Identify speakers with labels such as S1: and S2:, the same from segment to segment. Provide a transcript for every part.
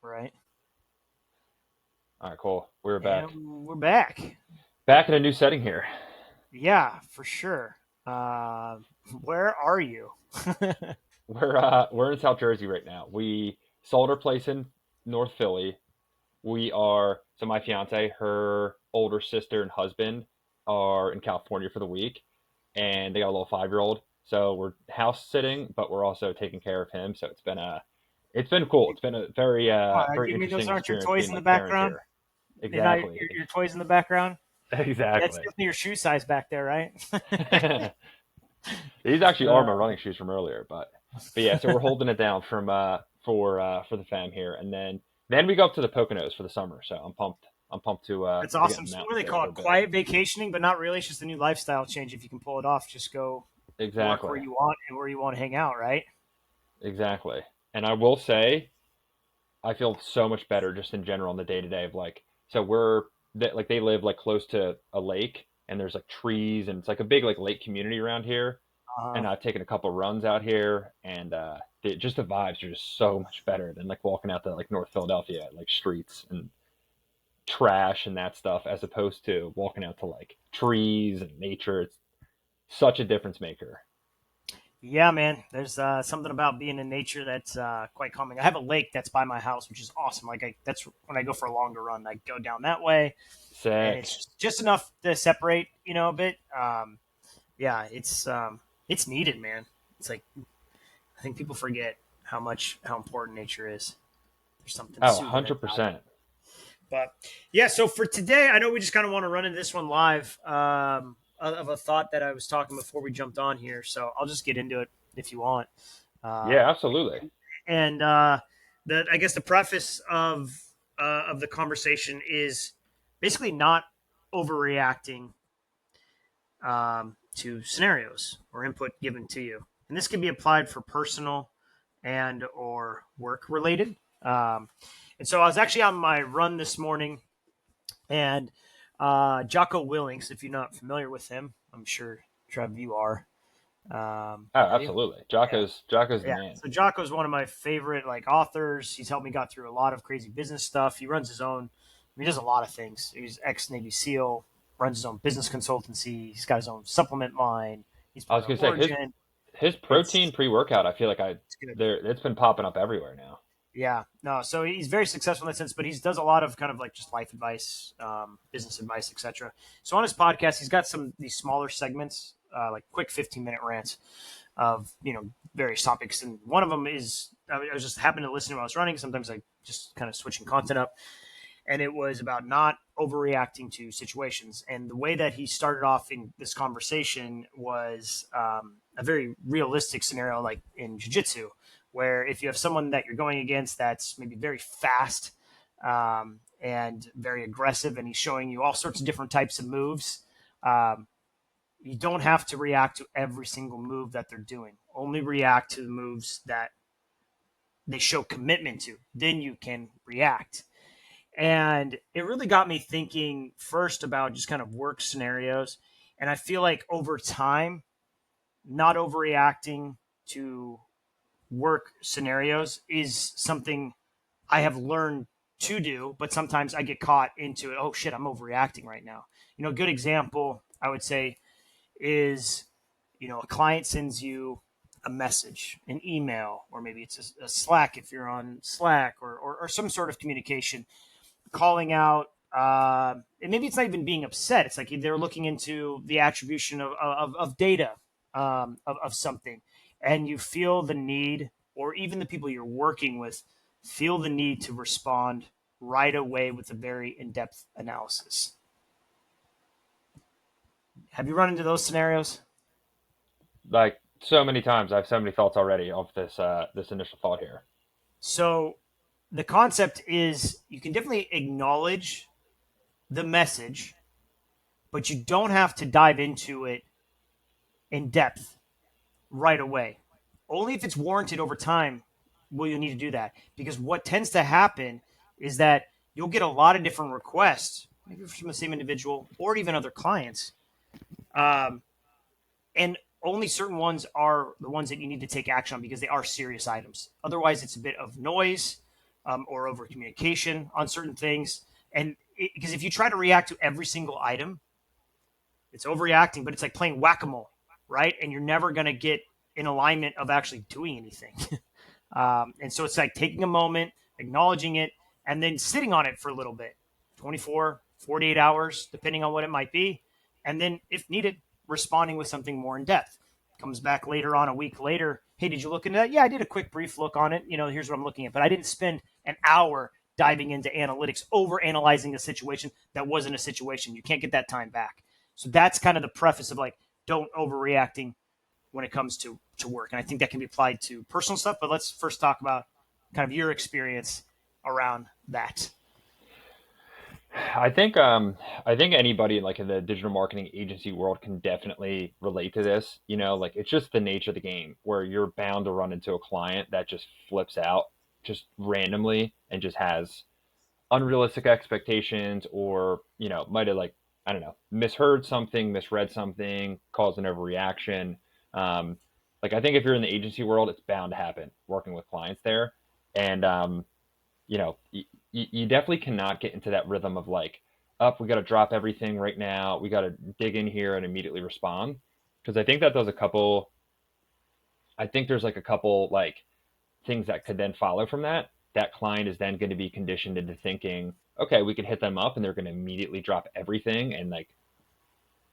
S1: Right.
S2: All right, cool. We're back.
S1: And we're back.
S2: Back in a new setting here.
S1: Yeah, for sure. Uh, where are you?
S2: We're in South Jersey right now. We sold our place in North Philly. So my fiance, her older sister and husband are in California for the week, and they got a little 5-year-old. So we're house sitting, but we're also taking care of him. So it's been cool. It's been a very
S1: You mean those
S2: interesting
S1: aren't your
S2: experience
S1: toys
S2: being
S1: in the
S2: like parents
S1: background?
S2: here.
S1: They're not
S2: Exactly.
S1: your toys in the background? That's
S2: Exactly.
S1: definitely your shoe size back there, right?
S2: These actually are my
S1: Uh,
S2: running shoes from earlier, but yeah. So we're holding it down from for the fam here, and then we go up to the Poconos for the summer. So I'm pumped. I'm pumped
S1: that's
S2: to get in
S1: awesome.
S2: the
S1: So what
S2: mountains
S1: do they
S2: there
S1: call
S2: for a
S1: it?
S2: bit.
S1: Quiet vacationing, but not really. It's just a new lifestyle change. If you can pull it off, just go work where
S2: Exactly,
S1: you want and where you want to hang out, right?
S2: exactly. And I will say, I feel so much better just in general in the day to day of like. So like they live like close to a lake, and there's like trees, and it's like a big like lake community around here.
S1: Uh,
S2: And I've taken a couple runs out here, and just the vibes are just so much better than like walking out to like North Philadelphia, like streets and trash and that stuff, as opposed to walking out to like trees and nature. It's such a difference maker.
S1: Yeah, man. There's something about being in nature that's quite calming. I have a lake that's by my house, which is awesome. That's when I go for a longer run. I go down that way, and
S2: Sick.
S1: it's just enough to separate, a bit. Yeah, it's needed, man. It's like I think people forget how important nature is. There's something
S2: Oh,
S1: soothing about it.
S2: 100%.
S1: But yeah, so for today, I know we just kind of want to run into this one live of a thought that I was talking before we jumped on here. So I'll just get into it if you want.
S2: Yeah,
S1: Um,
S2: absolutely.
S1: and the I guess the preface of the conversation is basically not overreacting to scenarios or input given to you, and this can be applied for personal and or work related. And so I was actually on my run this morning, and Jocko Willings, if you're not familiar with him, I'm sure Trev you are.
S2: Oh,
S1: Are you?
S2: absolutely.
S1: Yeah.
S2: Jocko's the
S1: Yeah.
S2: man.
S1: So Jocko's one of my favorite authors. He's helped me got through a lot of crazy business stuff. He runs his own. He does a lot of things. He's ex Navy SEAL, runs his own business consultancy. He's got his own supplement line. He's
S2: I
S1: part
S2: was
S1: of
S2: gonna say
S1: Origin.
S2: his protein
S1: It's
S2: pre-workout, I feel like I
S1: it's good.
S2: there it's been popping up everywhere now.
S1: Yeah, no. So he's very successful in that sense, but he does a lot of kind of like just life advice, business advice, etc. So on his podcast, he's got some these smaller segments, like quick 15-minute rants of various topics, and one of them is I was just happened to listen to while I was running. Sometimes I just kind of switching content up, and it was about not overreacting to situations. And the way that he started off in this conversation was a very realistic scenario, like in jiu-jitsu, where if you have someone that you're going against that's maybe very fast and very aggressive, and he's showing you all sorts of different types of moves, um, you don't have to react to every single move that they're doing. Only react to the moves that they show commitment to. Then you can react. And it really got me thinking first about just kind of work scenarios. And I feel like over time, not overreacting to work scenarios is something I have learned to do, but sometimes I get caught into it. Oh shit, I'm overreacting right now. A good example I would say is, a client sends you a message, an email, or maybe it's a Slack if you're on Slack, or some sort of communication calling out, and maybe it's not even being upset. It's like they're looking into the attribution of data of something, and you feel the need, or even the people you're working with feel the need to respond right away with a very in-depth analysis. Have you run into those scenarios?
S2: Like so many times, I have so many thoughts already of this initial thought here.
S1: So the concept is you can definitely acknowledge the message, but you don't have to dive into it in depth right away. Only if it's warranted over time will you need to do that. Because what tends to happen is that you'll get a lot of different requests, maybe from the same individual or even other clients. Um, and only certain ones are the ones that you need to take action on because they are serious items. Otherwise, it's a bit of noise. or over communication on certain things. And because if you try to react to every single item, it's overreacting, but it's like playing whack a mole, right? And you're never going to get in alignment of actually doing anything. And so it's like taking a moment, acknowledging it, and then sitting on it for a little bit 24, 48 hours, depending on what it might be. And then, if needed, responding with something more in depth. Comes back later on, a week later. Hey, did you look into that? Yeah, I did a quick brief look on it. Here's what I'm looking at. But I didn't spend an hour diving into analytics, over analyzing a situation that wasn't a situation. You can't get that time back. So that's kind of the preface of like, don't overreacting when it comes to work. And I think that can be applied to personal stuff. But let's first talk about kind of your experience around that.
S2: I think anybody like in the digital marketing agency world can definitely relate to this. Like it's just the nature of the game where you're bound to run into a client that just flips out just randomly and just has unrealistic expectations, or might have, like, I don't know, misheard something, misread something, caused an overreaction. um, like I think if you're in the agency world, it's bound to happen working with clients there. And you definitely cannot get into that rhythm of like, up, we got to drop everything right now, we got to dig in here and immediately respond, because I think there's like a couple like things that could then follow from that. That client is then going to be conditioned into thinking, okay, we can hit them up and they're going to immediately drop everything and like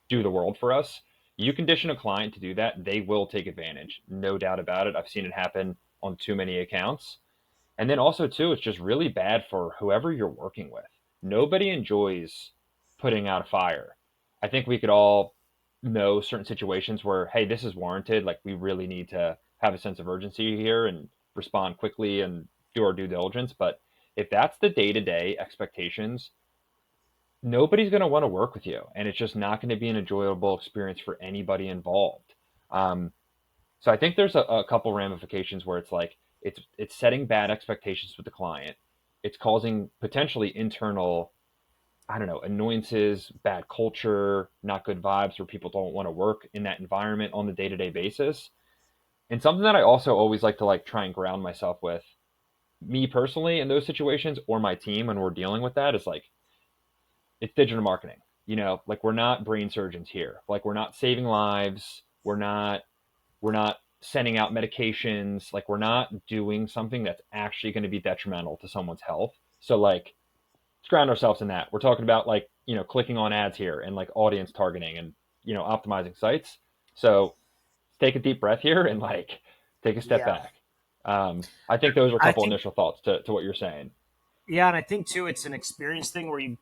S2: do the world for us. You condition a client to do that, they will take advantage. No doubt about it. I've seen it happen on too many accounts. And then also, too, it's just really bad for whoever you're working with. Nobody enjoys putting out a fire. I think we could all know certain situations where, hey, this is warranted. Like, we really need to have a sense of urgency here and respond quickly and do our due diligence. But if that's the day to day expectations, nobody's going to want to work with you. And it's just not going to be an enjoyable experience for anybody involved. Um, so I think there's a couple ramifications where it's like it's setting bad expectations with the client. It's causing potentially internal, I don't know, annoyances, bad culture, not good vibes, where people don't want to work in that environment on the day-to-day basis. And something that I also always like to like try and ground myself with, me personally in those situations, or my team when we're dealing with that, is like, it's digital marketing. Like we're not brain surgeons here. Like we're not saving lives. We're not sending out medications. Like we're not doing something that's actually going to be detrimental to someone's health. So like, let's ground ourselves in that. We're talking about like, clicking on ads here and like audience targeting and, optimizing sites. So take a deep breath here and like take a step
S1: Yeah.
S2: back. I think those are a
S1: I
S2: couple
S1: think
S2: initial thoughts to what you're saying.
S1: Yeah, and I think too, it's an experience thing where you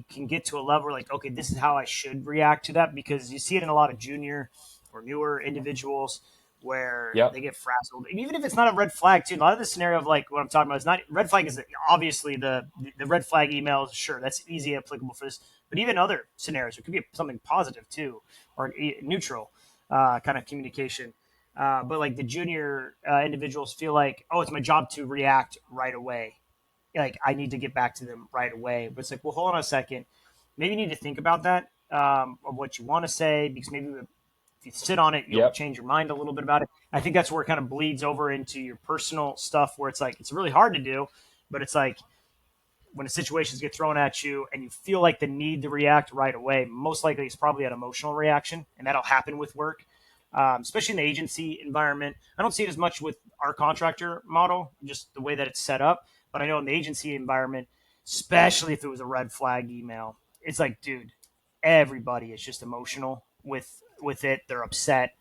S1: can get to a level where like, okay, this is how I should react to that, because you see it in a lot of junior or newer individuals where
S2: Yep.
S1: they get frazzled. And even if it's not a red flag, too, a lot of the scenario of like what I'm talking about is not red flag. Is obviously the red flag emails. Sure, that's easy applicable for this, but even other scenarios, it could be something positive too, or neutral kind of communication. But like the junior individuals feel like, oh, it's my job to react right away, like I need to get back to them right away. But it's like, well, hold on a second. Maybe you need to think about that, of what you want to say, because maybe if you sit on it, you'll
S2: Yep.
S1: change your mind a little bit about it. I think that's where it kind of bleeds over into your personal stuff, where it's like it's really hard to do, but it's like when situations get thrown at you and you feel like the need to react right away, most likely it's probably an emotional reaction, and that'll happen with work, especially in the agency environment. I don't see it as much with our contractor model, just the way that it's set up. But I know in the agency environment, especially if it was a red flag email, it's like, dude, everybody is just emotional with it. They're upset.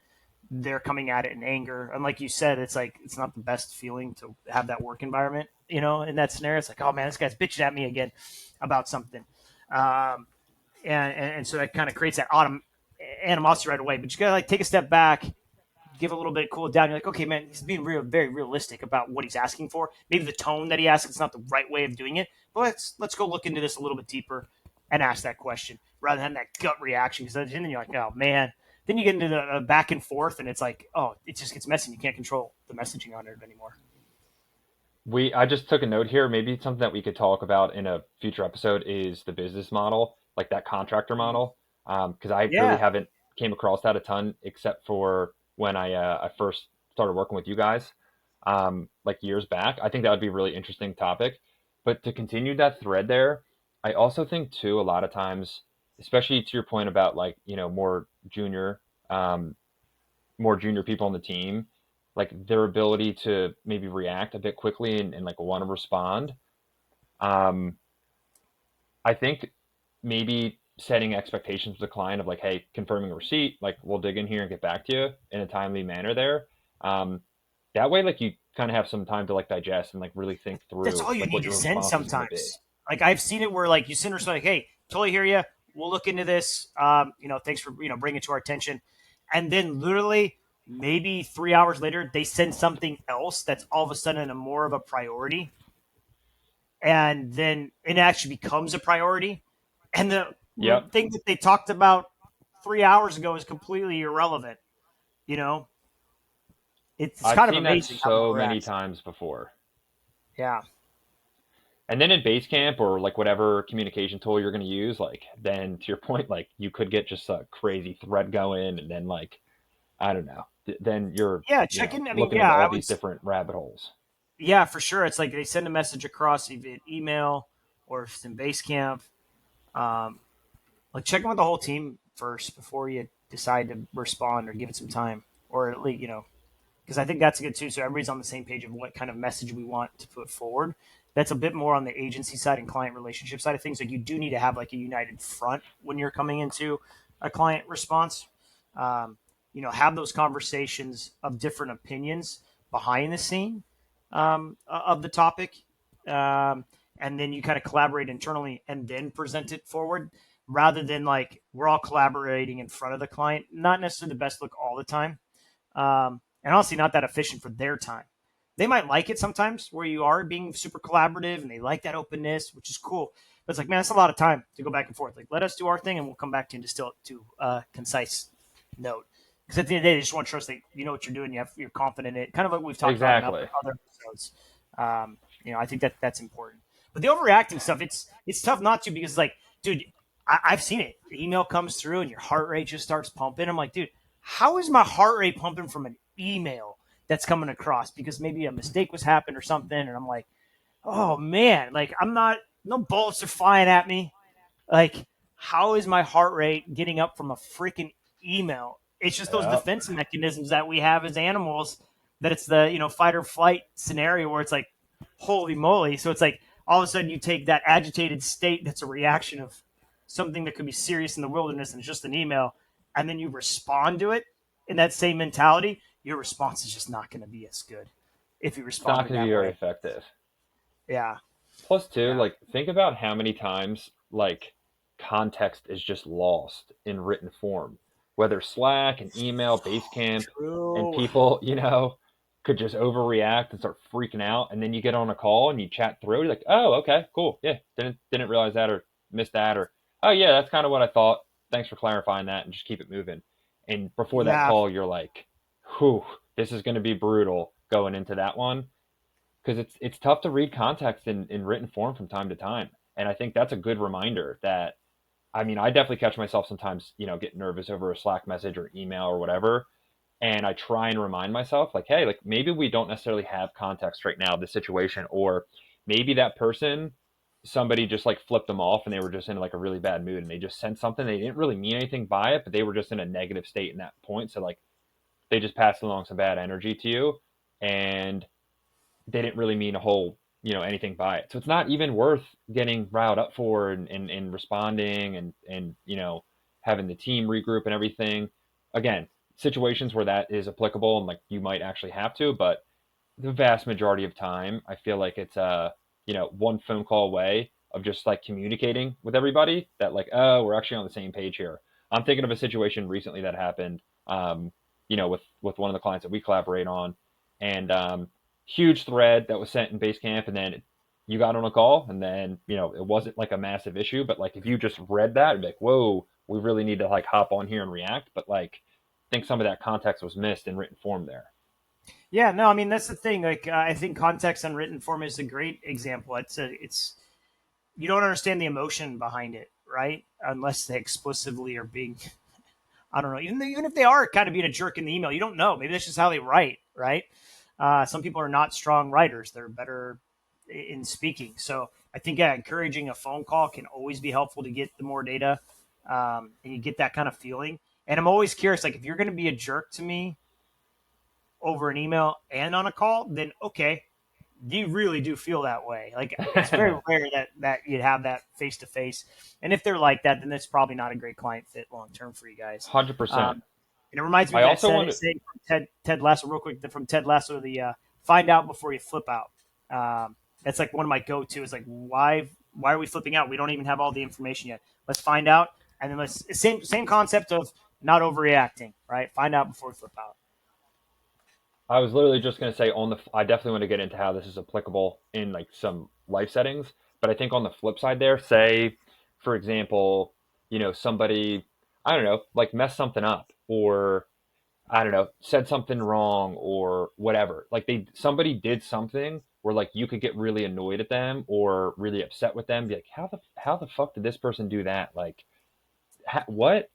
S1: They're coming at it in anger, and like you said, it's like it's not the best feeling to have that work environment. In that scenario, it's like, oh man, this guy's bitching at me again about something, and so that kind of creates that animosity right away. But you gotta like take a step back, give a little bit, cool it down. You're like, okay, man, he's being very realistic about what he's asking for. Maybe the tone that he asks, it's not the right way of doing it, but let's go look into this a little bit deeper and ask that question rather than that gut reaction. Because then you're like, oh man. Then you get into the back and forth, and it's like, oh, it just gets messy. You can't control the messaging on it anymore.
S2: I just took a note here. Maybe something that we could talk about in a future episode is the business model, like that contractor model. Because I really
S1: Yeah,
S2: haven't came across that a ton, except for when I first started working with you guys. like years back. I think that would be a really interesting topic. But to continue that thread there, I also think too a lot of times, especially to your point about like junior, um, more junior people on the team, like their ability to maybe react a bit quickly and like want to respond. Um, I think maybe setting expectations with the client of like, hey, confirming a receipt, like we'll dig in here and get back to you in a timely manner there. Um, that way, like you kind of have some time to like digest and like really think
S1: That's
S2: through
S1: all you
S2: like
S1: need
S2: what
S1: to
S2: your
S1: send
S2: response is going to be.
S1: sometimes. Like I've seen it where like you send her like, hey, totally hear you. We'll look into this. Thanks for bringing it to our attention. And then literally maybe 3 hours later, they send something else that's all of a sudden a more of a priority, and then it actually becomes a priority. And the
S2: Yep,
S1: thing that they talked about 3 hours ago is completely irrelevant. You know, it's
S2: I've
S1: kind of
S2: seen that
S1: amazing how that
S2: so many
S1: reacts.
S2: times before.
S1: Yeah.
S2: And then in Basecamp or like whatever communication tool you're going to use, like then to your point, like you could get just a crazy thread going, and then like I don't know, then you're
S1: Yeah. Check in. I mean,
S2: looking
S1: yeah,
S2: into
S1: I
S2: all
S1: would.
S2: these different rabbit holes.
S1: Yeah, for sure. It's like they send a message across via email or if it's in Basecamp. Um, like check in with the whole team first before you decide to respond or give it some time, or at least because I think that's good too. So everybody's on the same page of what kind of message we want to put forward. That's a bit more on the agency side and client relationship side of things. Like you do need to have like a united front when you're coming into a client response. Um, have those conversations of different opinions behind the scene of the topic, and then you kind of collaborate internally and then present it forward rather than like we're all collaborating in front of the client. Not necessarily the best look all the time, and honestly, not that efficient for their time. They might like it sometimes where you are being super collaborative and they like that openness, which is cool. But it's like, man, that's a lot of time to go back and forth. Like, let us do our thing and we'll come back to you and distill it to a concise note. Because at the end of the day, they just want to trust that you know what you're doing. You're confident in it. Kind of like we've talked about in
S2: Exactly.
S1: other episodes. I think that's important. But the overreacting stuff, it's tough not to because like, dude, I've seen it. The email comes through and your heart rate just starts pumping. I'm like, dude, how is my heart rate pumping from an email that's coming across? Because maybe a mistake was happened or something. And I'm like, oh man, like I'm not, no bullets are flying at me. Like, how is my heart rate getting up from a freaking email? It's just those
S2: Yep.
S1: defense mechanisms that we have as animals that it's the, fight or flight scenario where it's like, holy moly. So it's like all of a sudden you take that agitated state that's a reaction of something that could be serious in the wilderness and it's just an email, and then you respond to it in that same mentality, your response is just not going to be as good if you
S2: It's not
S1: responded
S2: going to be
S1: that
S2: very
S1: way.
S2: effective.
S1: Yeah.
S2: Plus, too,
S1: Yeah.
S2: like think about how many times like context is just lost in written form, whether Slack and email, Basecamp, and
S1: True.
S2: people, could just overreact and start freaking out, and then you get on a call and you chat through. You're like, oh, okay, cool, yeah, didn't realize that or missed that, or oh yeah, that's kind of what I thought. Thanks for clarifying that, and just keep it moving. And before that
S1: Yeah.
S2: call, you're like, whew, this is going to be brutal going into that one because it's tough to read context in written form from time to time. And I think that's a good reminder that I mean I definitely catch myself sometimes, get nervous over a Slack message or email or whatever. And I try and remind myself, like, hey, like maybe we don't necessarily have context right now of the situation, or maybe that person, somebody just like flipped them off and they were just in like a really bad mood and they just sent something. They didn't really mean anything by it, but they were just in a negative state in that point. So like they just passed along some bad energy to you. And they didn't really mean a whole anything by it, so it's not even worth getting riled up for and responding and having the team regroup and everything. Again, situations where that is applicable and like you might actually have to, but the vast majority of time I feel like it's one phone call away of just like communicating with everybody that like, oh, we're actually on the same page here. I'm thinking of a situation recently that happened, with one of the clients that we collaborate on, and huge thread that was sent in Basecamp, and then you got on a call, and then it wasn't like a massive issue, but like if you just read that, it'd be like, whoa, we really need to like hop on here and react. But like, I think some of that context was missed in written form there.
S1: Yeah, no, I mean that's the thing. Like, I think context on written form is a great example. It's you don't understand the emotion behind it, right? Unless they explicitly are being, I don't know, even if they are kind of being a jerk in the email, you don't know. Maybe that's just how they write, right? Some people are not strong writers; they're better in speaking. So I think encouraging a phone call can always be helpful to get the more data, and you get that kind of feeling. And I'm always curious, like if you're going to be a jerk to me over an email and on a call, then okay, you really do feel that way. Like it's very rare that you'd have that face to face. And if they're like that, then that's probably not a great client fit long term for you guys.
S2: 100%.
S1: And it reminds me
S2: I
S1: of that
S2: also
S1: saying
S2: want to,
S1: from Ted Lasso, real quick, from Ted Lasso, the find out before you flip out. That's like one of my go to. Is like why are we flipping out? We don't even have all the information yet. Let's find out, and then let's same concept of not overreacting. Right? Find out before we flip out.
S2: I was literally just going to say I definitely want to get into how this is applicable in like some life settings, but I think on the flip side there, say, for example, somebody, I don't know, like messed something up or I don't know, said something wrong or whatever. Like somebody did something where like you could get really annoyed at them or really upset with them, be like, how the fuck did this person do that? Like, what?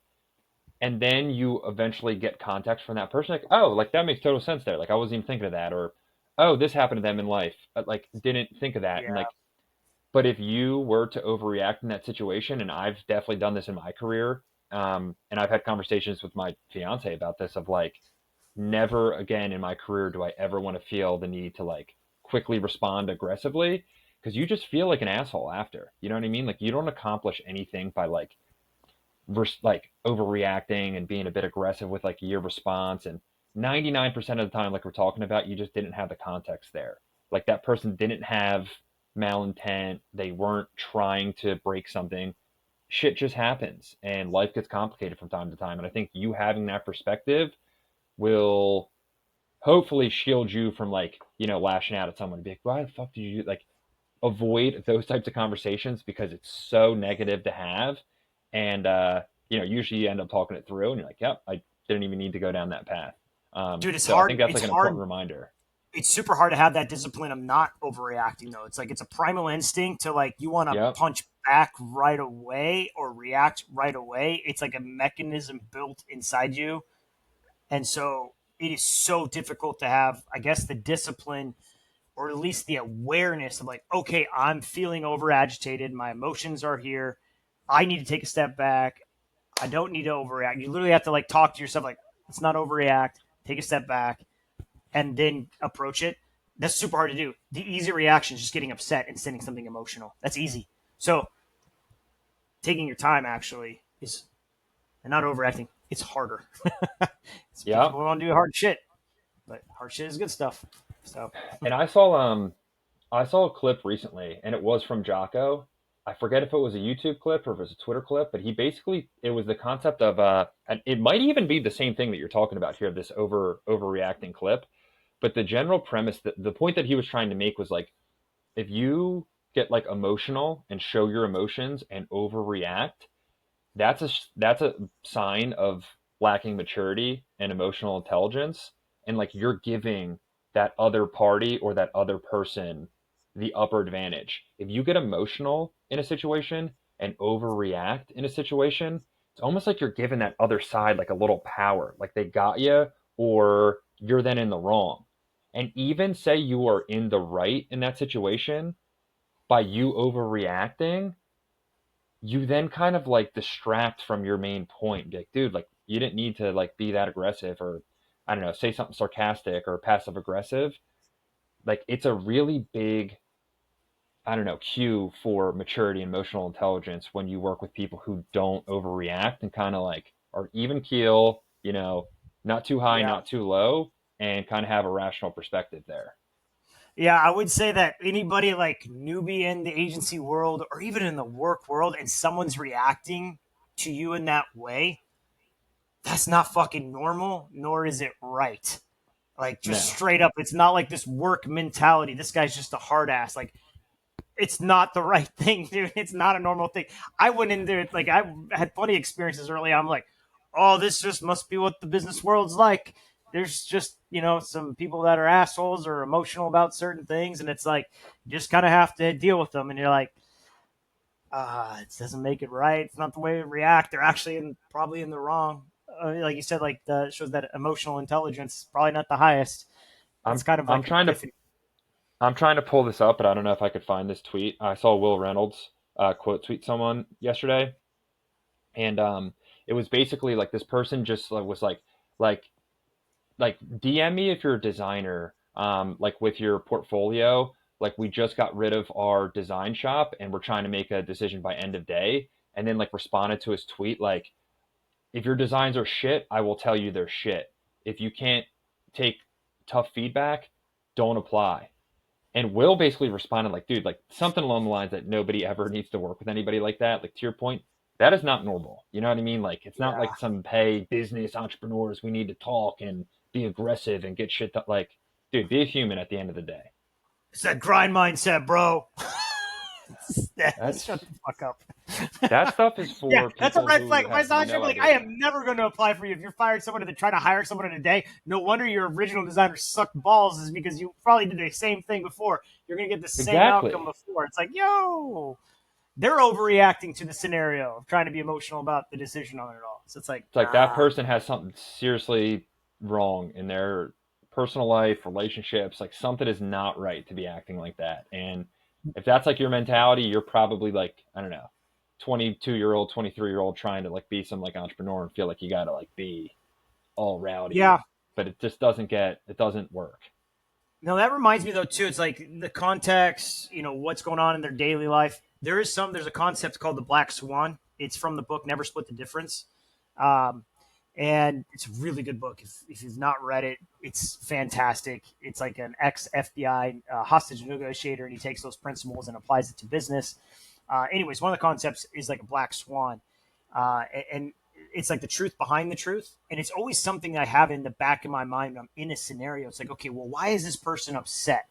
S2: And then you eventually get context from that person, like, oh, like that makes total sense there. Like I wasn't even thinking of that, or oh, this happened to them in life. Like didn't think of that, and
S1: Yeah,
S2: like, but if you were to overreact in that situation, and I've definitely done this in my career, and I've had conversations with my fiance about this of like never again in my career do I ever want to feel the need to like quickly respond aggressively because you just feel like an asshole after. You know what I mean? Like you don't accomplish anything by like overreacting and being a bit aggressive with like your response. And 99% of the time, like we're talking about, you just didn't have the context there. Like that person didn't have malintent. They weren't trying to break something. Shit just happens and life gets complicated from time to time. And I think you having that perspective will hopefully shield you from like lashing out at someone and be like, why the fuck did you do, like avoid those types of conversations because it's so negative to have. And usually you end up talking it through and you're like, yep, I didn't even need to go down that path.
S1: dude, it's
S2: So I think
S1: hard.
S2: that's
S1: It's
S2: like an important
S1: hard.
S2: reminder.
S1: It's super hard to have that discipline of not overreacting though. It's like it's a primal instinct to like you want to
S2: Yep.
S1: punch back right away or react right away. It's like a mechanism built inside you. And so it is so difficult to have, I guess, the discipline or at least the awareness of like, okay, I'm feeling over agitated. My emotions are here. I need to take a step back. I don't need to overreact. You literally have to like talk to yourself like, let's not overreact, take a step back, and then approach it. That's super hard to do. The easy reaction is just getting upset and sending something emotional. That's easy. So taking your time actually is and not overacting. It's harder.
S2: Yep.
S1: People want to do hard shit, but hard shit is good stuff. So
S2: And I saw a clip recently and it was from Jocko. I forget if it was a YouTube clip or if it was a Twitter clip, but it was the concept of and it might even be the same thing that you're talking about here, this overreacting clip. But the general premise, that the point that he was trying to make was like if you get like emotional and show your emotions and overreact, that's a sign of lacking maturity and emotional intelligence, and like you're giving that other party or that other person the upper advantage. If you get emotional in a situation and overreact in a situation, it's almost like you're giving that other side like a little power, like they got you or you're then in the wrong. And even say you are in the right in that situation, by you overreacting, you then kind of like distract from your main point. Be like, dude, like you didn't need to like be that aggressive or I don't know, say something sarcastic or passive aggressive. Like it's a really big, I don't know, cue for maturity and emotional intelligence when you work with people who don't overreact and kind of like are even keel, not too high,
S1: yeah,
S2: not too low, and kind of have a rational perspective there.
S1: yeah, I would say that anybody like newbie in the agency world or even in the work world, and someone's reacting to you in that way, that's not fucking normal, nor is it right. Like just
S2: No.
S1: straight up, it's not like this work mentality. This guy's just a hard ass. Like it's not the right thing, dude. It's not a normal thing. I went into it like I had plenty of experiences early. I'm like, oh, this just must be what the business world's like. There's just some people that are assholes or emotional about certain things, and it's like you just kind of have to deal with them. And you're like, it doesn't make it right. It's not the way we react. They're actually probably in the wrong. Like you said, like shows that emotional intelligence is probably not the highest. It's
S2: I'm
S1: kind of
S2: I'm
S1: like an
S2: trying to
S1: epiphany.
S2: I'm trying to pull this up, but I don't know if I could find this tweet. I saw Will Reynolds quote tweet someone yesterday, and it was basically like this person just was like like DM me if you're a designer, like with your portfolio. Like we just got rid of our design shop and we're trying to make a decision by end of day. And then like responded to his tweet like, if your designs are shit, I will tell you they're shit. If you can't take tough feedback, don't apply. And Will basically responded like, dude, like something along the lines that nobody ever needs to work with anybody like that. Like to your point, that is not normal. You know what I mean? Like it's not
S1: Yeah.
S2: like some hey business entrepreneurs, we need to talk and be aggressive and get shit that like, dude, be a human at the end of the day.
S1: It's that grind mindset, bro. Shut
S2: That's
S1: the fuck up.
S2: that stuff is
S1: Yeah,
S2: for
S1: that's a
S2: people
S1: red
S2: who
S1: flag. If I
S2: have
S1: saw that shit, I'd
S2: no
S1: be like, I
S2: idea.
S1: am never going to apply for you. If you're firing someone to try to hire someone in a day, no wonder your original designer sucked balls, is because you probably did the same thing before. You're going to get the same outcome
S2: Exactly.
S1: before. It's like, yo, they're overreacting to the scenario of trying to be emotional about the decision on it all. So it's like,
S2: It's like that
S1: nah.
S2: person has something seriously wrong in their personal life, relationships, like something is not right to be acting like that. And if that's like your mentality, you're probably like, I don't know, 22-year-old, 23-year-old trying to like be some like entrepreneur and feel like you got to like be all rowdy,
S1: Yeah.
S2: but it just doesn't work.
S1: No, that reminds me though too. It's like the context, what's going on in their daily life. There's a concept called the black swan. It's from the book Never Split the Difference. Um, and it's a really good book. If you've not read it, it's fantastic. It's like an ex FBI hostage negotiator, and he takes those principles and applies it to business. Anyways, one of the concepts is like a black swan, and it's like the truth behind the truth, and it's always something I have in the back of my mind when I'm in a scenario. It's like, okay, well, why is this person upset?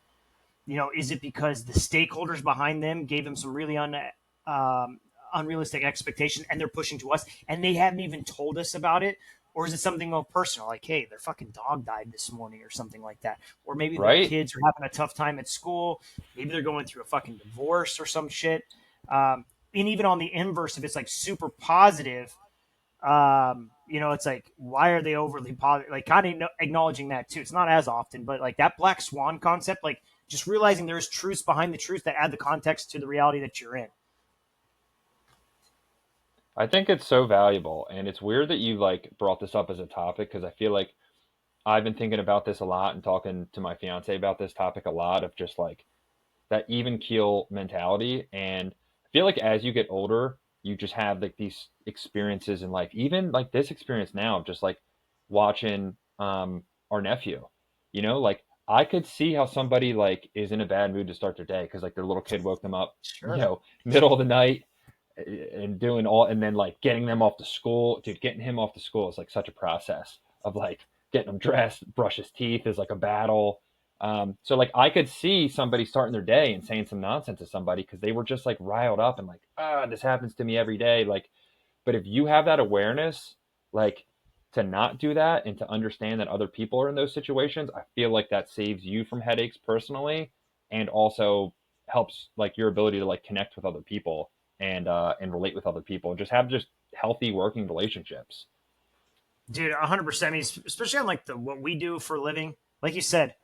S1: Is it because the stakeholders behind them gave them some really um, unrealistic expectation and they're pushing to us and they haven't even told us about it? Or is it something more personal, like, hey, their fucking dog died this morning or something like that? Or maybe their
S2: Right?
S1: kids are having a tough time at school. Maybe they're going through a fucking divorce or some shit. And even on the inverse, if it's like super positive, it's like, why are they overly positive? Like, kind of acknowledging that too. It's not as often, but like that black swan concept, like just realizing there's truths behind the truth that add the context to the reality that you're in.
S2: I think it's so valuable and it's weird that you like brought this up as a topic because I feel like I've been thinking about this a lot and talking to my fiance about this topic a lot of just like that even keel mentality. And I feel like as you get older, you just have like these experiences in life, even like this experience now, just like watching our nephew, like I could see how somebody like is in a bad mood to start their day because like their little kid woke them up,
S1: Sure.
S2: middle of the night and doing all and then like getting them off to school. Dude, getting him off to school is like such a process of like getting him dressed, brush his teeth is like a battle. So like I could see somebody starting their day and saying some nonsense to somebody because they were just like riled up and like, this happens to me every day. Like, but if you have that awareness, like to not do that and to understand that other people are in those situations, I feel like that saves you from headaches personally and also helps like your ability to like connect with other people and relate with other people and just have just healthy working relationships.
S1: Dude, 100%. I mean, especially on like the what we do for a living. Like you said,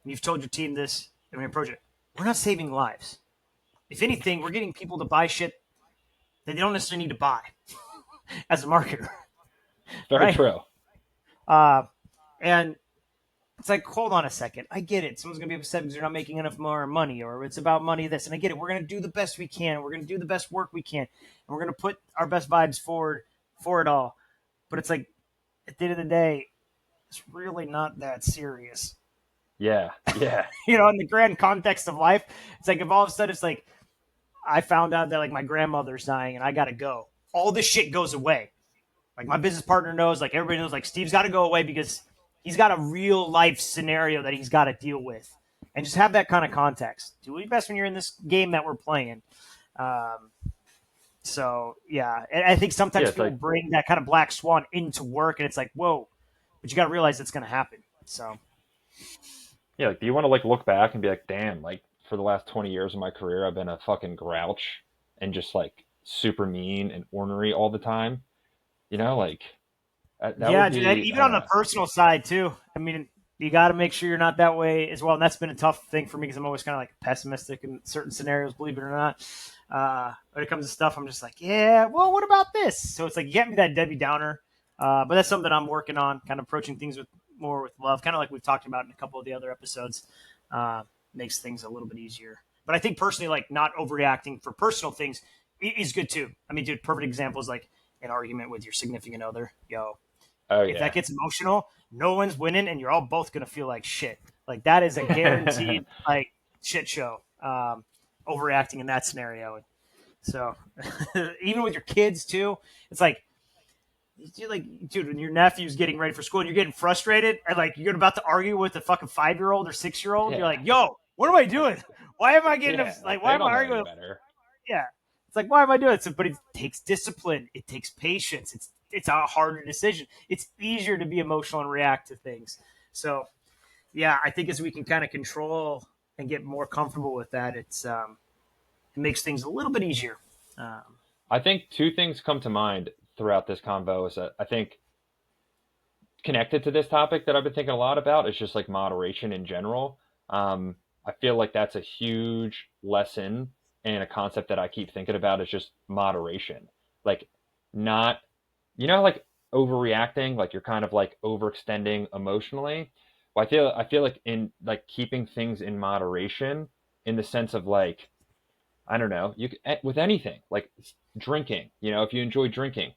S1: you've told your team this, and we approach it. We're not saving lives. If anything, we're getting people to buy shit that they don't necessarily need to buy as a marketer,
S2: Very
S1: right?
S2: true.
S1: And it's like, hold on a second. I get it. Someone's gonna be upset because they're not making enough more money, or it's about money. This, and I get it. We're gonna do the best we can. We're gonna do the best work we can, and we're gonna put our best vibes forward for it all. But it's like, at the end of the day, it's really not that serious.
S2: Yeah, yeah,
S1: In the grand context of life, it's like if all of a sudden it's like I found out that like my grandmother's dying and I gotta go, all this shit goes away. Like my business partner knows, like everybody knows, like Steve's got to go away because he's got a real life scenario that he's got to deal with, and just have that kind of context. Do your best when you're in this game that we're playing. Um, so yeah, and I think
S2: yeah.
S1: sometimes
S2: It's
S1: people
S2: like
S1: bring that kind of black swan into work, and it's like, whoa, but you got to realize it's going to happen. So
S2: yeah, like do you want to like look back and be like, damn, like for the last 20 years of my career, I've been a fucking grouch and just like super mean and ornery all the time. Like that
S1: yeah,
S2: would
S1: dude, and
S2: be
S1: even
S2: I
S1: on
S2: don't
S1: the
S2: know.
S1: personal side too. I mean, You got to make sure you're not that way as well. And that's been a tough thing for me because I'm always kind of like pessimistic in certain scenarios, believe it or not. When it comes to stuff, I'm just like, yeah, well, what about this? So it's like, you get me that Debbie Downer. But that's something I'm working on, kind of approaching things with more with love, kind of like we've talked about in a couple of the other episodes. Uh, Makes things a little bit easier. But I think personally, like not overreacting for personal things is good too. I mean, dude, perfect example is like an argument with your significant other. Yo,
S2: Oh
S1: if that
S2: yeah.
S1: gets emotional, no one's winning, and you're all both gonna feel like shit. Like that is a guaranteed like shit show. Overreacting in that scenario. So even with your kids too, it's like, dude, when your nephew's getting ready for school and you're getting frustrated and like you're about to argue with a fucking 5 year old or 6 year old, you're
S2: Yeah.
S1: like, yo, what am I doing? Why am I getting
S2: Yeah.
S1: like? Why
S2: They
S1: am I
S2: don't know any
S1: arguing?
S2: better.
S1: Yeah, it's like, why am I doing it? So, but it takes discipline. It takes patience. It's a harder decision. It's easier to be emotional and react to things. So yeah, I think as we can kind of control and get more comfortable with that, it makes things a little bit easier. Um,
S2: I think two things come to mind throughout this convo is that I think connected to this topic that I've been thinking a lot about is just like moderation in general. Um, I feel like that's a huge lesson and a concept that I keep thinking about is just moderation. Like, not, like overreacting, like you're kind of like overextending emotionally. Well, I feel like in like keeping things in moderation, in the sense of like, I don't know, with anything like drinking. If you enjoy drinking,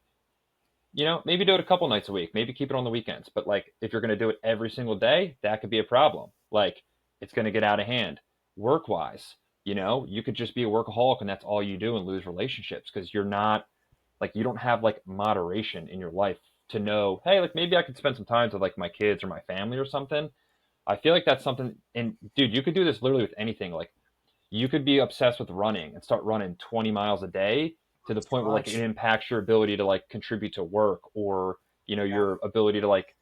S2: maybe do it a couple nights a week, maybe keep it on the weekends. But like, if you're going to do it every single day, that could be a problem. Like, it's going to get out of hand. Work wise, you could just be a workaholic and that's all you do and lose relationships because you're not like, you don't have like moderation in your life to know, hey, like maybe I could spend some time with like my kids or my family or something. I feel like that's something. And dude, you could do this literally with anything. Like, you could be obsessed with running and start running 20 miles a day to the point where like it
S1: much,
S2: impacts your ability to like contribute to work or
S1: yeah,
S2: your ability to like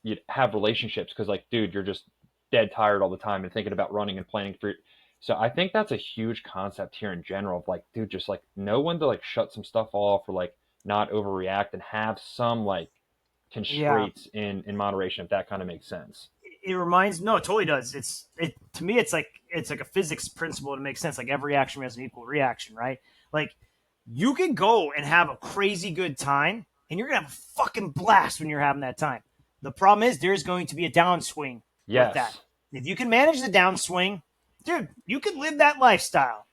S2: you have relationships because like dude, you're just dead tired all the time and thinking about running and planning for. So I think that's a huge concept here in general of like, dude, just like know when to like shut some stuff off or like not overreact and have some like
S1: yeah.
S2: constraints in moderation, if that kind of makes sense.
S1: It reminds no, it totally does. It to me, it's like a physics principle to make sense. Like every action has an equal reaction, right? Like you can go and have a crazy good time, and you're gonna have a fucking blast when you're having that time. The problem is there's going to be a downswing with that.
S2: Yes.
S1: If you can manage the downswing, dude, you could live that lifestyle.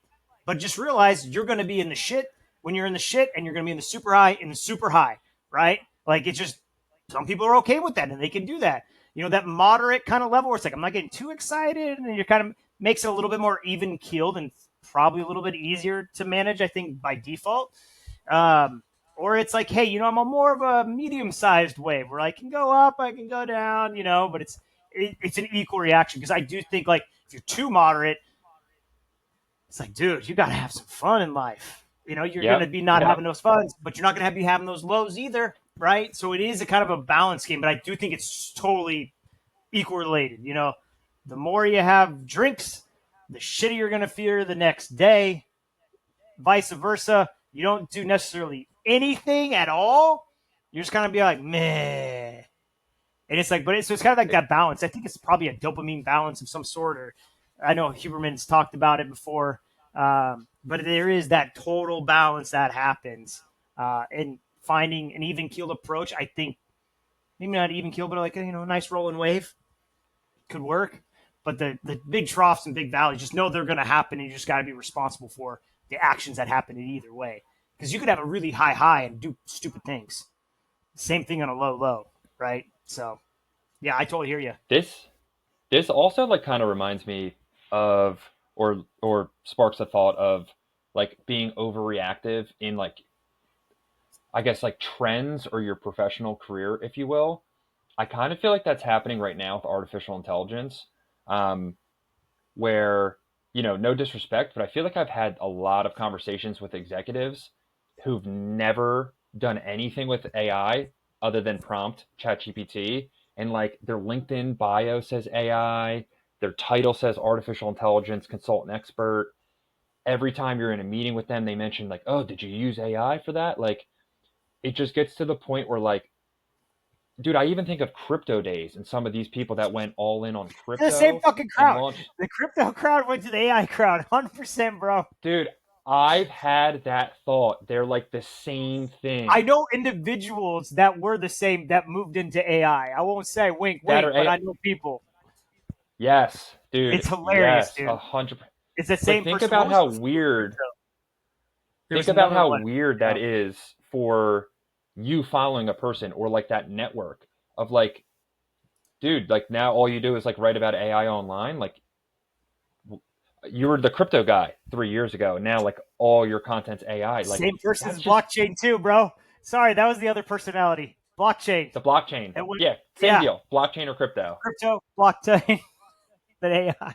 S1: But just realize you're going to be in the shit when you're in the shit, and you're going to be in the super high in the super high, right? Like it's just some people are okay with that and they can do that. That moderate kind of level where it's like I'm not getting too excited, and you kind of makes it a little bit more even keeled and probably a little bit easier to manage, I think, by default. Or it's like, hey, I'm a more of a medium sized wave where I can go up, I can go down, but it's an equal reaction because I do think like if you're too moderate, it's like, dude, you got to have some fun in life. You're going to
S2: Yep.
S1: be not having those funs, but you're not going to be having those lows either, right? So it is a kind of a balance game, but I do think it's totally equal related. The more you have drinks, the shittier you're going to feel the next day. Vice versa. You don't do necessarily anything at all. You're just kind of be like, meh. And it's like, so it's kind of like that balance. I think it's probably a dopamine balance of some sort. Or I know Huberman's talked about it before, but there is that total balance that happens. And finding an even keeled approach, I think maybe not even keel, but like a nice rolling wave could work. But the big troughs and big valleys, just know they're going to happen, and you just got to be responsible for the actions that happen in either way. Because you could have a really high high and do stupid things. Same thing on a low low, right? So yeah, I totally hear you.
S2: This also like kind of reminds me of or sparks a thought of like being overreactive in like, I guess, like trends or your professional career, if you will. I kind of feel like that's happening right now with artificial intelligence, um, where, no disrespect, but I feel like I've had a lot of conversations with executives who've never done anything with AI other than prompt ChatGPT. And like their LinkedIn bio says AI, their title says artificial intelligence consultant expert. Every time you're in a meeting with them, they mention like, oh, did you use AI for that? Like, it just gets to the point where like dude, I even think of crypto days and some of these people that went all in on
S1: They're the same
S2: crypto
S1: fucking
S2: and
S1: crowd.
S2: launched.
S1: The crypto crowd went to the AI crowd, 100%, bro.
S2: Dude, I've had that thought. They're like the same
S1: I
S2: thing.
S1: know individuals that were the same that moved into AI. I won't say wink,
S2: That are
S1: wink, but I know people.
S2: yes, dude,
S1: It's hilarious,
S2: yes,
S1: dude.
S2: 100.
S1: It's the
S2: But
S1: same person. What was the crypto? There
S2: think
S1: was
S2: about
S1: another
S2: how
S1: one.
S2: weird
S1: Yeah.
S2: that is for you following a person or like that network of like, dude, like now all you do is like write about AI online. Like you were the crypto guy 3 years ago. Now like all your content's AI. Like
S1: Same person's
S2: that's just
S1: blockchain too, bro. Sorry, that was the other personality. Blockchain.
S2: the blockchain.
S1: It went,
S2: Yeah, same
S1: yeah,
S2: deal. Blockchain or crypto.
S1: crypto, blockchain, but AI.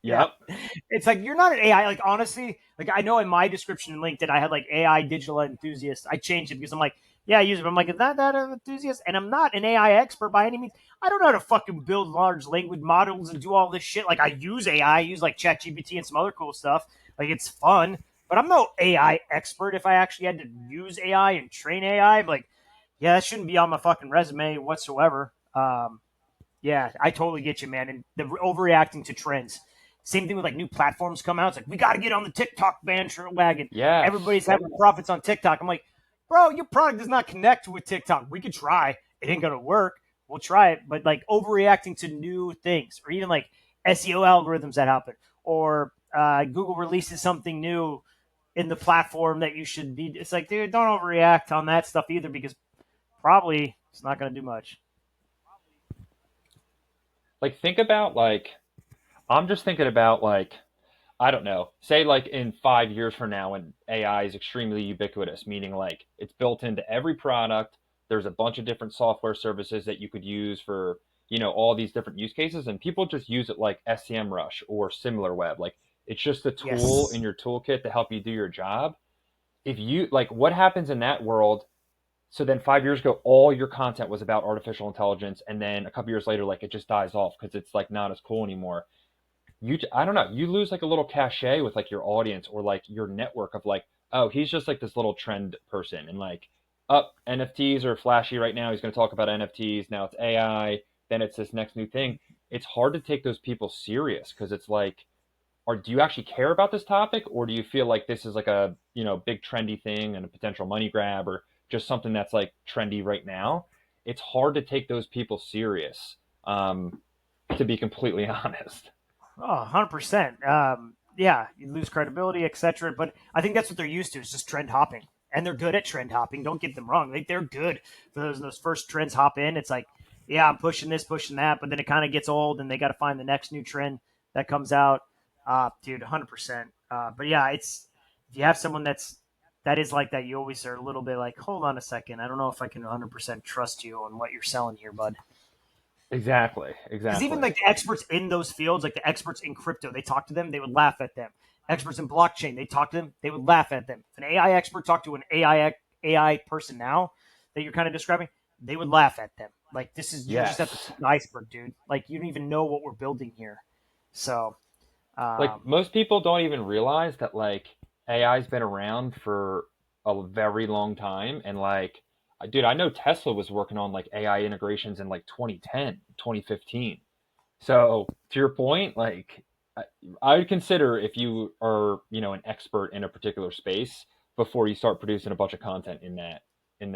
S1: Yeah.
S2: Yep.
S1: It's like you're not an AI. Like honestly, like I know in my description in LinkedIn, I had like AI digital enthusiast. I changed it because I'm like, yeah, I use it. But I'm like, is that an enthusiast? And I'm not an AI expert by any means. I don't know how to fucking build large language models and do all this shit. Like I use AI, I use like ChatGPT and some other cool stuff. Like it's fun, but I'm no AI expert. If I actually had to use AI and train AI, I'm like, yeah, that shouldn't be on my fucking resume whatsoever. Yeah, I totally get you, man. And the overreacting to trends. Same thing with like new platforms come out. It's like we got to get on the TikTok bandwagon.
S2: Yes.
S1: Everybody's having profits on TikTok. I'm like, bro, your product does not connect with TikTok. We could try. It ain't gonna work. We'll try it, but like overreacting to new things, or even like SEO algorithms that happen, or Google releases something new in the platform that you should be. It's like, dude, don't overreact on that stuff either, because probably it's not gonna do much.
S2: Like think about like I'm just thinking about like I don't know. Say like in 5 years from now when AI is extremely ubiquitous, meaning like it's built into every product. There's a bunch of different software services that you could use for, all these different use cases and people just use it like SEMrush or SimilarWeb. Like it's just a tool
S1: Yes.
S2: in your toolkit to help you do your job. If you like what happens in that world, so then 5 years ago all your content was about artificial intelligence and then a couple years later like it just dies off because it's like not as cool anymore. I don't know, you lose like a little cachet with like your audience or like your network of like, oh, he's just like this little trend person and like, up, NFTs are flashy right now, he's going to talk about NFTs, now it's AI, then it's this next new thing. It's hard to take those people serious because it's like, or do you actually care about this topic or do you feel like this is like a, big trendy thing and a potential money grab or just something that's like trendy right now? It's hard to take those people serious, to be completely honest.
S1: Oh, 100%. Yeah, you lose credibility, etc. But I think that's what they're used to, is just trend hopping. And they're good at trend hopping. Don't get them wrong. They're good for those first trends hop in. It's like, yeah, I'm pushing this, pushing that. But then it kind of gets old and they got to find the next new trend that comes out. Dude, 100%. But yeah, if you have someone that is like that, you always are a little bit like, hold on a second. I don't know if I can 100% trust you on what you're selling here, bud.
S2: Exactly,
S1: Because even
S2: exactly.
S1: like the experts in those fields, like the experts in crypto, they talk to them, they would laugh at them. Experts in blockchain, they talk to them, they would laugh at them. If an AI expert talked to an AI person now that you're kind of describing, they would laugh at them. Like this is you're just at the
S2: Yes.
S1: tip of the iceberg, dude. Like you don't even know what we're building here. So
S2: Like
S1: um,
S2: most people don't even realize that like AI's been around for a very long time and like dude, I know Tesla was working on like AI integrations in like 2010, 2015. So, to your point, like I, I would consider if you are, an expert in a particular space before you start producing a bunch of content in that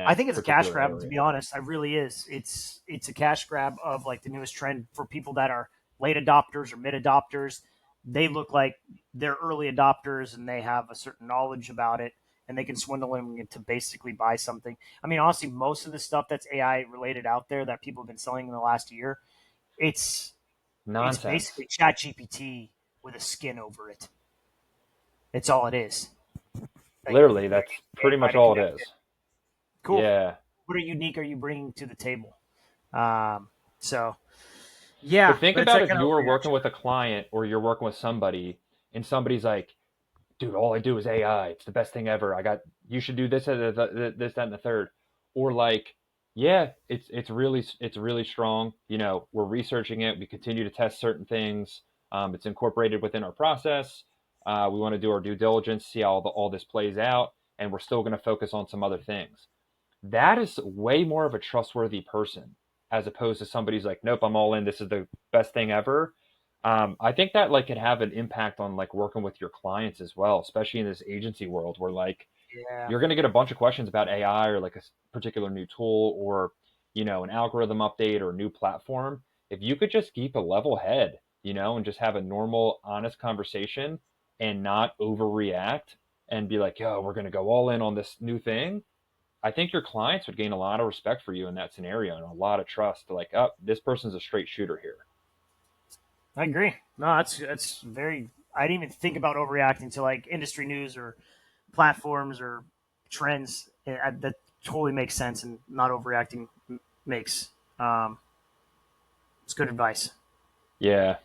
S1: I think it's a cash
S2: particular
S1: grab, to
S2: area.
S1: be honest. I really is. It's a cash grab of like the newest trend for people that are late adopters or mid adopters. They look like they're early adopters and they have a certain knowledge about it, and they can swindle them to basically buy something. I mean, honestly, most of the stuff that's AI related out there that people have been selling in the last year, it's it's
S2: Nonsense.
S1: basically Chat GPT with a skin over it. It's all it is. Like
S2: Literally,
S1: you're
S2: that's
S1: using
S2: pretty
S1: AI
S2: much
S1: to
S2: all it
S1: connect it.
S2: is.
S1: Cool.
S2: Yeah.
S1: What are unique are you bringing to the table? Um, so yeah,
S2: But think
S1: but it's
S2: about
S1: that
S2: if
S1: kind of
S2: you're working
S1: overreaction.
S2: with a client or you're working with somebody and somebody's like, dude, all I do is AI. It's the best thing ever. You should do this, this, that, and the third. Or like, yeah, it's really strong. We're researching it. We continue to test certain things. It's incorporated within our process. We want to do our due diligence, see how all this plays out, and we're still going to focus on some other things. that is way more of a trustworthy person as opposed to somebody's like, nope, I'm all in. This is the best thing ever. I think that like can have an impact on like working with your clients as well, especially in this agency world where like
S1: Yeah.
S2: you're going to get a bunch of questions about AI or like a particular new tool or, an algorithm update or a new platform. If you could just keep a level head, and just have a normal, honest conversation and not overreact and be like, yo, we're going to go all in on this new thing. I think your clients would gain a lot of respect for you in that scenario and a lot of trust to like, oh, this person's a straight shooter here.
S1: I agree. No, that's very. I didn't even think about overreacting to like industry news or platforms or trends. That totally makes sense, and not overreacting makes. Um, it's good advice.
S2: Yeah,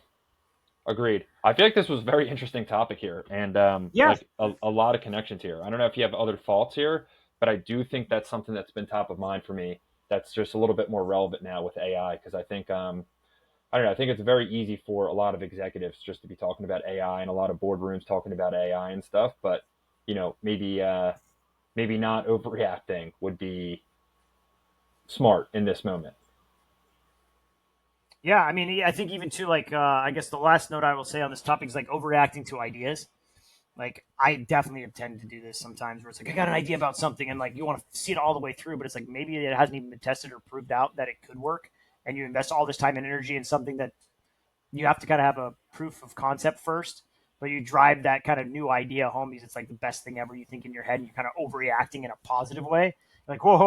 S2: agreed. I feel like this was a very interesting topic here, and
S1: Yeah,
S2: like a lot of connections here. I don't know if you have other thoughts here, but I do think that's something that's been top of mind for me. That's just a little bit more relevant now with AI because I think I don't know. I think it's very easy for a lot of executives just to be talking about AI and a lot of boardrooms talking about AI and stuff, but maybe not overreacting would be smart in this moment.
S1: yeah. I mean, I think even too, like, I guess the last note I will say on this topic is like overreacting to ideas. Like, I definitely have tended to do this sometimes, where it's like I got an idea about something, and like you want to see it all the way through, but it's like maybe it hasn't even been tested or proved out that it could work, and you invest all this time and energy in something that you have to kind of have a proof of concept first, but you drive that kind of new idea home because it's like the best thing ever. You think in your head, and you're kind of overreacting in a positive way. You're like, whoa,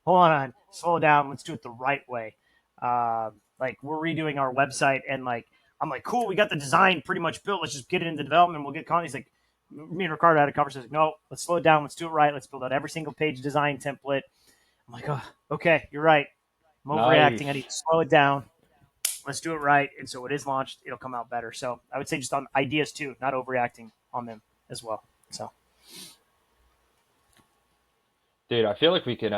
S1: hold on, slow down, let's do it the right way. Like we're redoing our website, and like I'm like, cool, we got the design pretty much built. Let's just get it into development. We'll get content. He's like, me and Ricardo had a conversation. Like, no, let's slow it down. Let's do it right. Let's build out every single page design template. I'm like, oh, okay, you're right. I'm overreacting. I need
S2: Nice.
S1: to slow it down. Let's do it right. And so it is launched. It'll come out better. So I would say just on ideas too, not overreacting on them as well. So
S2: Dude, I feel like we could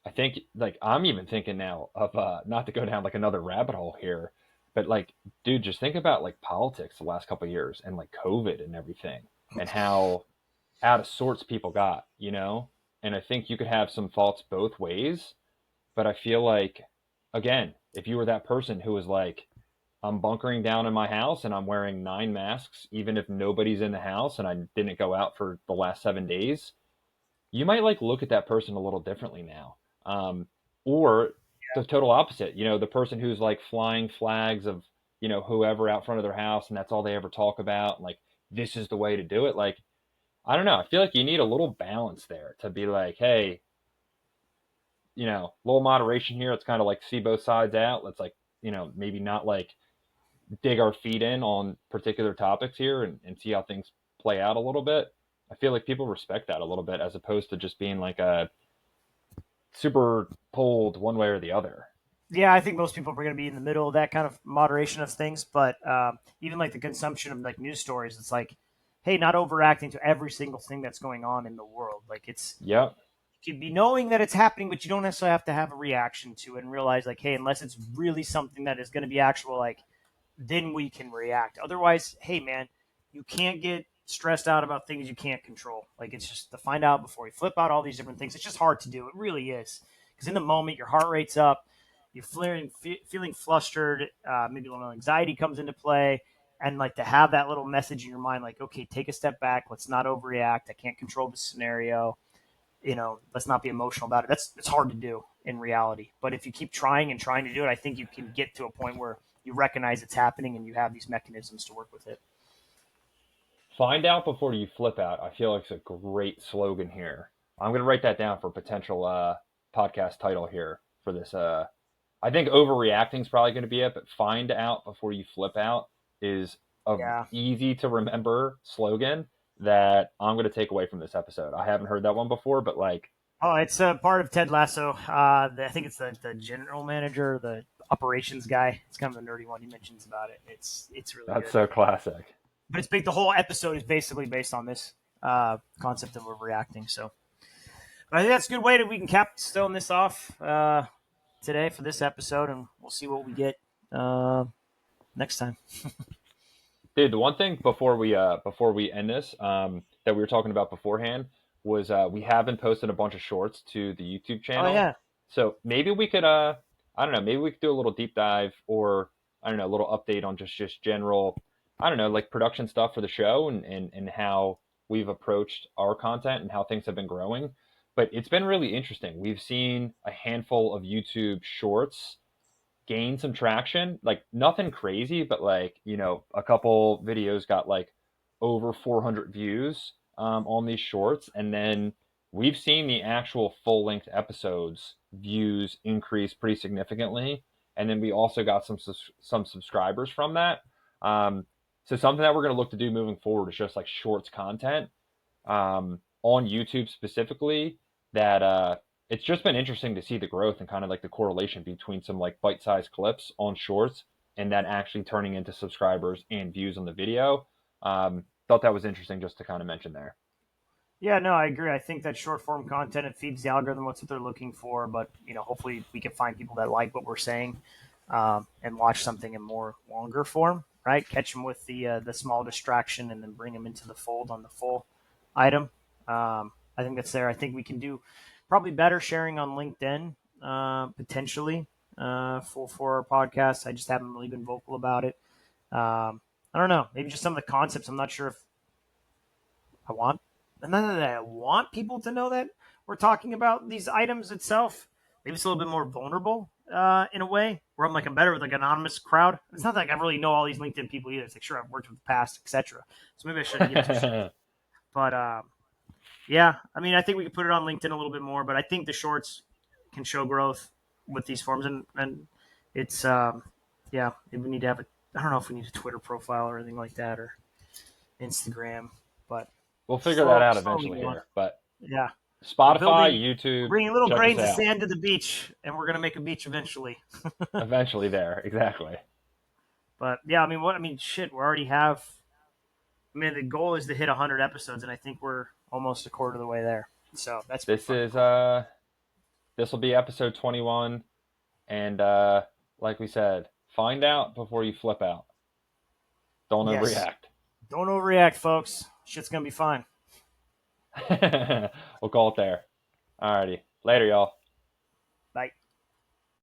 S2: I think like I'm even thinking now of not to go down like another rabbit hole here, but like dude, just think about like politics the last couple of years and like COVID and everything and how out of sorts people got. And I think you could have some faults both ways, but I feel like again, if you were that person who was like I'm bunkering down in my house and I'm wearing 9 masks even if nobody's in the house and I didn't go out for the last 7 days, you might like look at that person a little differently now. Or the total opposite, the person who's like flying flags of, whoever out front of their house and that's all they ever talk about. Like, this is the way to do it. Like, I don't know. I feel like you need a little balance there to be like, hey, a little moderation here. Let's kind of like see both sides out. Let's like, maybe not like dig our feet in on particular topics here and see how things play out a little bit. I feel like people respect that a little bit as opposed to just being like a super pulled one way or the other.
S1: yeah, I think most people are going to be in the middle of that kind of moderation of things. But even like the consumption of like news stories, it's like, hey, not overreacting to every single thing that's going on in the world. Like
S2: Yep.
S1: you could be knowing that it's happening, but you don't necessarily have to have a reaction to it and realize like, hey, unless it's really something that is going to be actual, like then we can react. Otherwise, hey man, you can't get stressed out about things you can't control. Like it's just to find out before you flip out all these different things. It's just hard to do. It really is because in the moment your heart rate's up, you're feeling flustered. Maybe a little anxiety comes into play, and like to have that little message in your mind, like okay, take a step back. Let's not overreact. I can't control the scenario. Let's not be emotional about it. It's hard to do in reality. But if you keep trying and trying to do it, I think you can get to a point where you recognize it's happening and you have these mechanisms to work with it.
S2: Find out before you flip out. I feel like it's a great slogan here. I'm going to write that down for potential podcast title here for this. I think overreacting is probably going to be it, but find out before you flip out is a
S1: Yeah.
S2: easy to remember slogan that I'm going to take away from this episode. I haven't heard that one before, but like,
S1: Oh, it's a part of Ted Lasso. I think it's the general manager, the operations guy. It's kind of a nerdy one. He mentions about it. It's really
S2: that's
S1: good.
S2: so classic.
S1: But it's big. The whole episode is basically based on this concept of overreacting. So, but I think that's a good way that we can capstone this off today for this episode, and we'll see what we get uh, next time.
S2: Dude, the one thing before we end this that we were talking about beforehand was we have been posting a bunch of shorts to the YouTube
S1: Oh
S2: channel.
S1: yeah.
S2: So maybe we could I don't know, maybe we could do a little deep dive, or I don't know, a little update on just general, I don't know, like production stuff for the show, and how we've approached our content and how things have been growing. But it's been really interesting. We've seen a handful of YouTube shorts gain some traction, like nothing crazy, but like, a couple videos got like over 400 views on these shorts. And then we've seen the actual full length episodes views increase pretty significantly. And then we also got some subscribers from that. So something that we're going to look to do moving forward is just like shorts content on YouTube specifically, that it's just been interesting to see the growth and kind of like the correlation between some like bite-sized clips on shorts and that actually turning into subscribers and views on the video. Thought that was interesting just to kind of mention there.
S1: Yeah, no, I agree. I think that short form content, it feeds the algorithm what's what they're looking for. But hopefully we can find people that like what we're saying, and watch something in more longer form. Right, catch them with the small distraction, and then bring them into the fold on the full item. I think that's there. I think we can do probably better sharing on LinkedIn, potentially, for our podcast. I just haven't really been vocal about it. I don't know. Maybe just some of the concepts. I'm not sure if I want, and then I want people to know that we're talking about these items itself. Maybe it's a little bit more vulnerable, in a way, where I'm better with like an anonymous crowd. It's not like I really know all these LinkedIn people either. It's like, sure, I've worked with the past, etc. So maybe I shouldn't give too shit. But yeah, I mean, I think we could put it on LinkedIn a little bit more. But I think the shorts can show growth with these forms, and it's yeah, we need to have a. I don't know if we need a Twitter profile or anything like that, or Instagram, but
S2: We'll figure that out
S1: slowly
S2: eventually
S1: going.
S2: here. But
S1: Yeah, we're
S2: Spotify,
S1: building. We're
S2: YouTube,
S1: bringing little
S2: check us
S1: grains of
S2: out.
S1: sand to the beach, and we're gonna make a beach eventually.
S2: Eventually there, exactly.
S1: But yeah, I mean, what I mean, shit, we already have. I mean, the goal is to hit 100 episodes, and I think we're almost a quarter of the way there. So that's pretty
S2: This
S1: fucking
S2: is
S1: cool.
S2: this will be episode 21, and like we said, find out before you flip out. Don't
S1: Yes.
S2: overreact.
S1: Don't overreact, folks. Shit's gonna be fine.
S2: We'll call it there. Alrighty. Later, y'all.